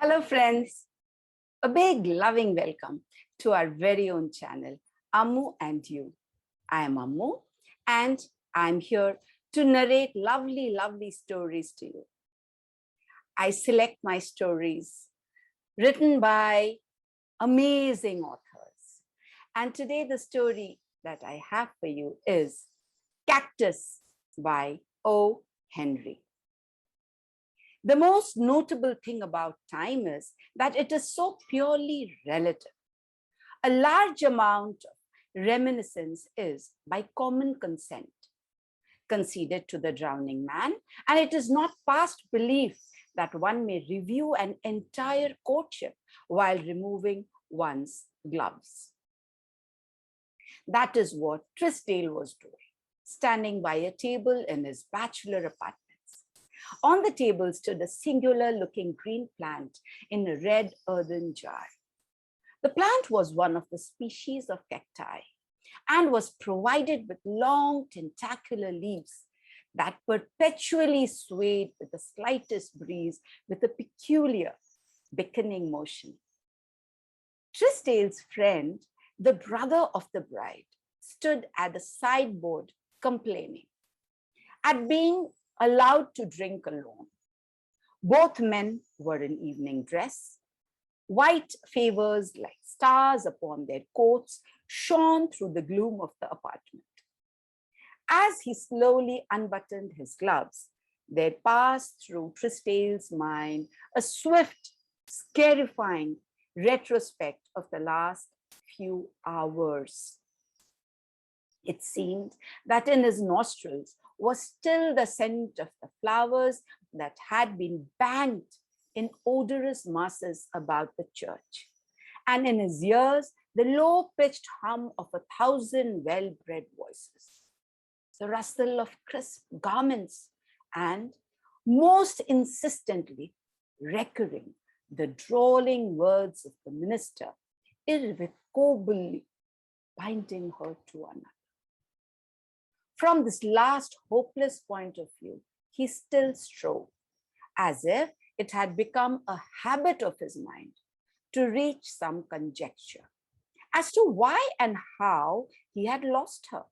Hello friends, a big loving welcome to our very own channel, Ammu&You. I am Ammu and I'm here to narrate lovely stories to you. I select my stories written by amazing authors. And today the story that I have for you is Cactus by O. Henry. The most notable thing about time is that it is so purely relative. A large amount of reminiscence is, by common consent, conceded to the drowning man, and it is not past belief that one may review an entire courtship while removing one's gloves. That is what Trisdale was doing, standing by a table in his bachelor apartment. On the table stood a singular-looking green plant in a red earthen jar. The plant was one of the species of cacti and was provided with long tentacular leaves that perpetually swayed with the slightest breeze with a peculiar beckoning motion. Trisdale's friend, the brother of the bride, stood at the sideboard complaining at being allowed to drink alone. Both men were in evening dress. White favors like stars upon their coats shone through the gloom of the apartment. As he slowly unbuttoned his gloves, there passed through Trisdale's mind a swift, scarifying retrospect of the last few hours. It seemed that in his nostrils was still the scent of the flowers that had been banked in odorous masses about the church, and in his ears the low-pitched hum of 1,000 well-bred voices, the rustle of crisp garments, and most insistently recurring the drawling words of the minister, irrevocably binding her to another. From this last hopeless point of view, he still strove, as if it had become a habit of his mind to reach some conjecture as to why and how he had lost her.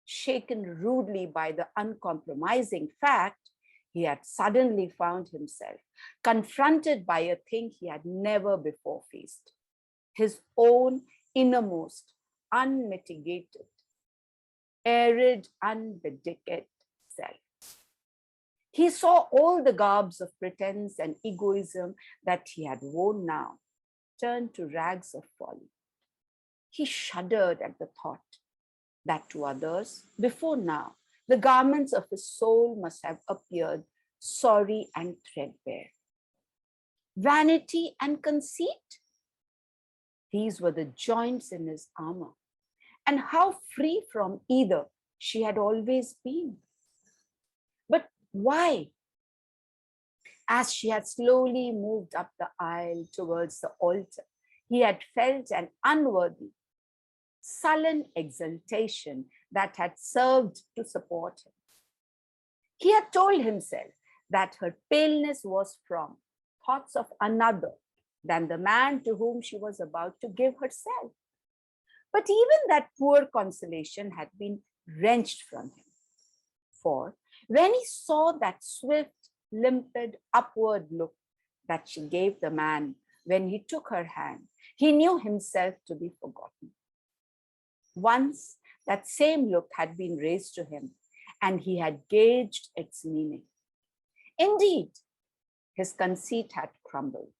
Shaken rudely by the uncompromising fact, he had suddenly found himself confronted by a thing he had never before faced: his own innermost, unmitigated, arid, unbedicked self. He saw all the garbs of pretense and egoism that he had worn now turn to rags of folly. He shuddered at the thought that to others, before now, the garments of his soul must have appeared sorry and threadbare. Vanity and conceit, these were the joints in his armor. And how free from either she had always been. But why? As she had slowly moved up the aisle towards the altar, he had felt an unworthy, sullen exultation that had served to support him. He had told himself that her paleness was from thoughts of another than the man to whom she was about to give herself. But even that poor consolation had been wrenched from him. For when he saw that swift, limpid, upward look that she gave the man when he took her hand, he knew himself to be forgotten. Once that same look had been raised to him, and he had gauged its meaning. Indeed, his conceit had crumbled.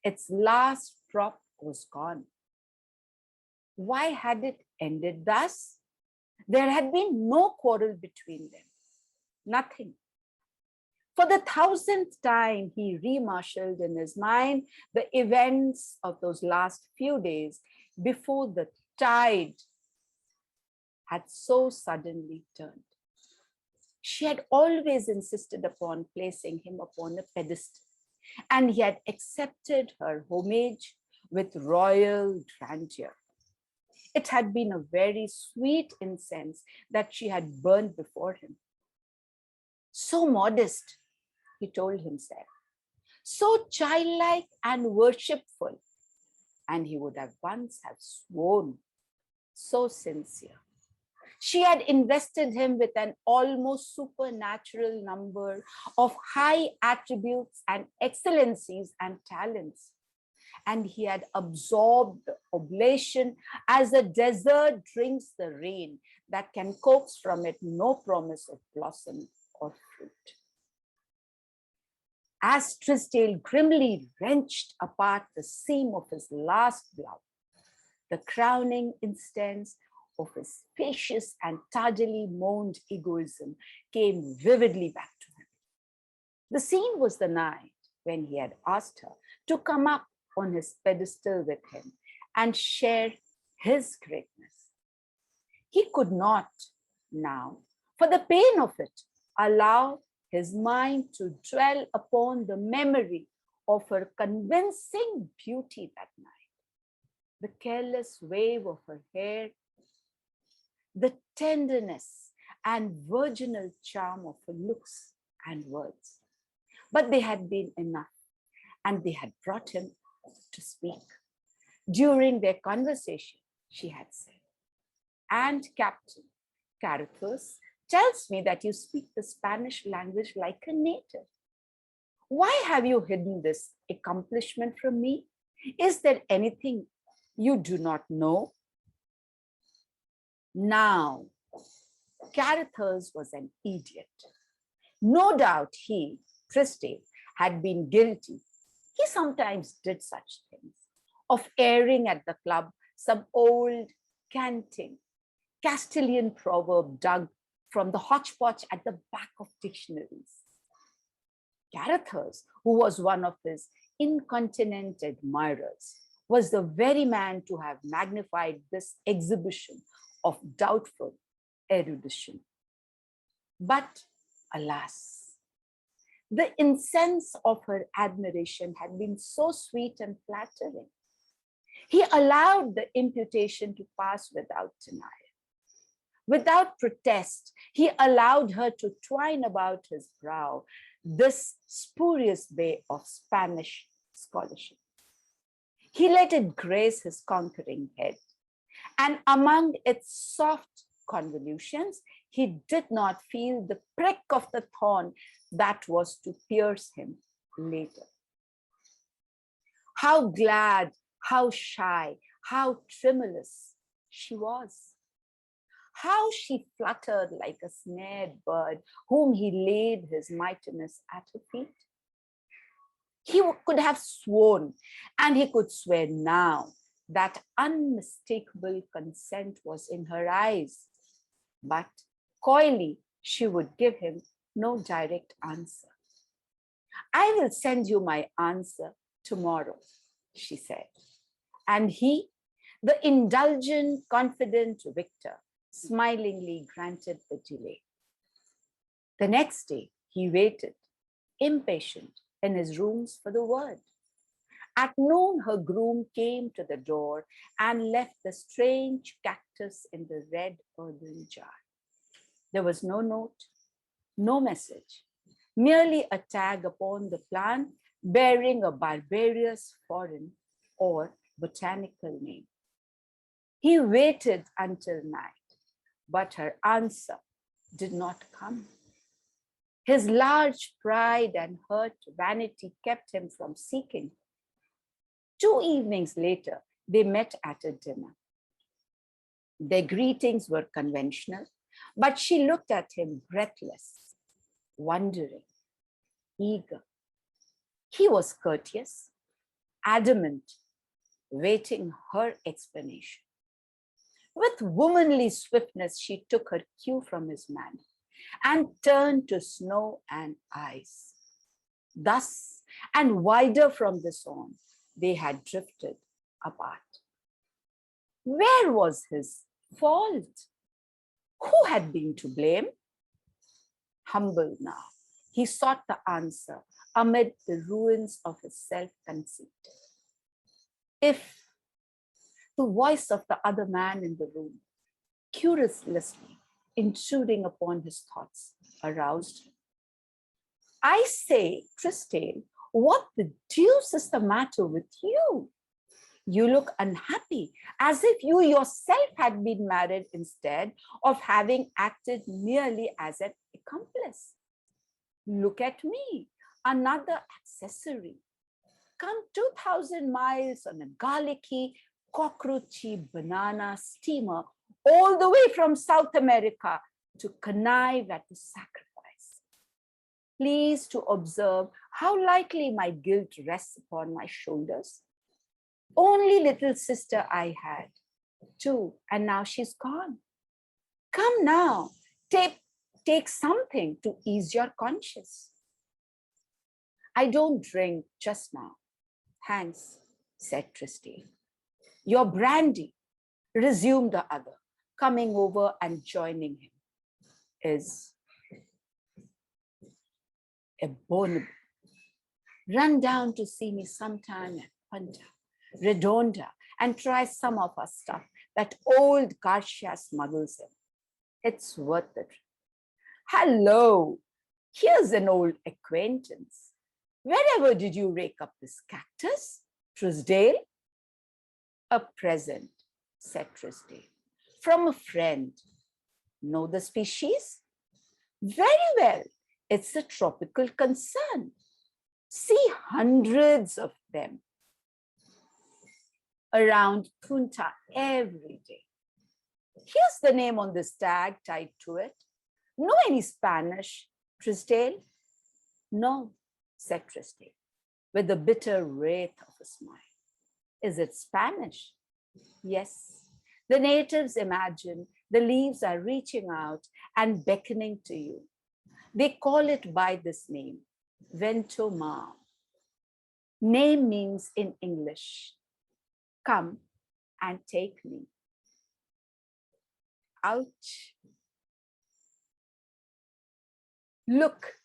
Its last prop was gone. Why had it ended thus? There had been no quarrel between them. Nothing. For the 1,000th time, he remarshaled in his mind the events of those last few days before the tide had so suddenly turned. She had always insisted upon placing him upon a pedestal, and he had accepted her homage with royal grandeur. It had been a very sweet incense that she had burned before him. So modest, he told himself, so childlike and worshipful, and he would have once have sworn, so sincere. She had invested him with an almost supernatural number of high attributes and excellencies and talents. And he had absorbed the oblation as a desert drinks the rain that can coax from it no promise of blossom or fruit. As Trisdale grimly wrenched apart the seam of his last glove, the crowning instance of his spacious and tardily mourned egoism came vividly back to him. The scene was the night when he had asked her to come up on his pedestal with him and share his greatness. He could not now, for the pain of it, allow his mind to dwell upon the memory of her convincing beauty that night. The careless wave of her hair, the tenderness and virginal charm of her looks and words. But they had been enough, and they had brought him to speak. During their conversation, she had said, "And Captain Cactus tells me that you speak the Spanish language like a native. Why have you hidden this accomplishment from me? Is there anything you do not know?" Now, Cactus was an idiot. No doubt he, Trisdale, had been guilty. He sometimes did such things, of airing at the club some old canting Castilian proverb dug from the hodgepodge at the back of dictionaries. Cactus, who was one of his incontinent admirers, was the very man to have magnified this exhibition of doubtful erudition. But alas, the incense of her admiration had been so sweet and flattering. He allowed the imputation to pass without denial. Without protest, he allowed her to twine about his brow this spurious bay of Spanish scholarship. He let it grace his conquering head, and among its soft convolutions, he did not feel the prick of the thorn that was to pierce him later. How glad, how shy, how tremulous she was. How she fluttered like a snared bird whom he laid his mightiness at her feet. He could have sworn, and he could swear now, that unmistakable consent was in her eyes. But coyly, she would give him no direct answer. "I will send you my answer tomorrow," she said. And he, the indulgent, confident victor, smilingly granted the delay. The next day, he waited, impatient, in his rooms for the word. At noon, her groom came to the door and left the strange cactus in the red earthen jar. There was no note, no message, merely a tag upon the plant bearing a barbarous foreign or botanical name. He waited until night, but her answer did not come. His large pride and hurt vanity kept him from seeking. 2 evenings later, they met at a dinner. Their greetings were conventional, but she looked at him breathless, wondering, eager. He was courteous, adamant, waiting her explanation. With womanly swiftness, she took her cue from his manner and turned to snow and ice. Thus, and wider from this on, they had drifted apart. Where was his fault? Who had been to blame? Humble now, he sought the answer amid the ruins of his self-conceit. If the voice of the other man in the room, curiously intruding upon his thoughts, aroused him. "I say, Trisdale, What the deuce is the matter with you? You look unhappy, as if you yourself had been married instead of having acted merely as an accomplice. Look at me, another accessory. Come 2,000 miles on a garlicky, cockroachy banana steamer all the way from South America to connive at the sacrifice. Please to observe how lightly my guilt rests upon my shoulders. Only little sister I had, too, and now she's gone. Come now, take something to ease your conscience. I don't drink just now. Thanks, said Tristane. Your brandy, resumed the other, coming over and joining him, is abominable. Run down to see me sometime at Punta Redonda and try some of our stuff that old Garcia smuggles in. It's worth it. Hello, here's an old acquaintance. Wherever did you rake up this cactus, Truesdale? A present, said Truesdale, from a friend. Know the species? Very well, it's a tropical concern. See hundreds of them around Punta every day. Here's the name on this tag tied to it. Know any Spanish, Truesdale? No, said Truesdale, with a bitter wraith of a smile. Is it Spanish? Yes. The natives imagine the leaves are reaching out and beckoning to you. They call it by this name, Vento Mar. Name means in English, come and take me. Ouch. Look,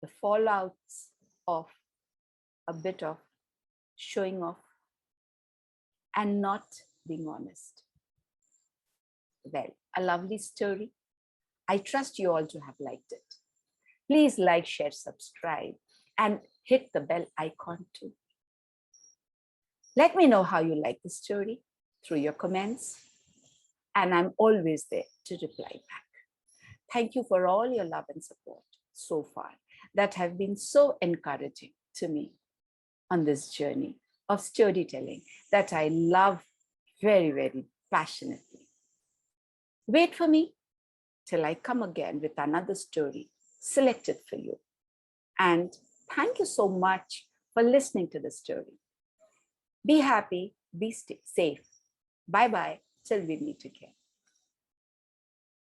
the fallouts of a bit of showing off and not being honest. Well, a lovely story. I trust you all to have liked it. Please like, share, subscribe, and hit the bell icon too. Let me know how you like the story through your comments, and I'm always there to reply back. Thank you for all your love and support so far that have been so encouraging to me on this journey of storytelling that I love very, very passionately. Wait for me till I come again with another story selected for you. And thank you so much for listening to the story. Be happy, be safe. Bye-bye till we meet again.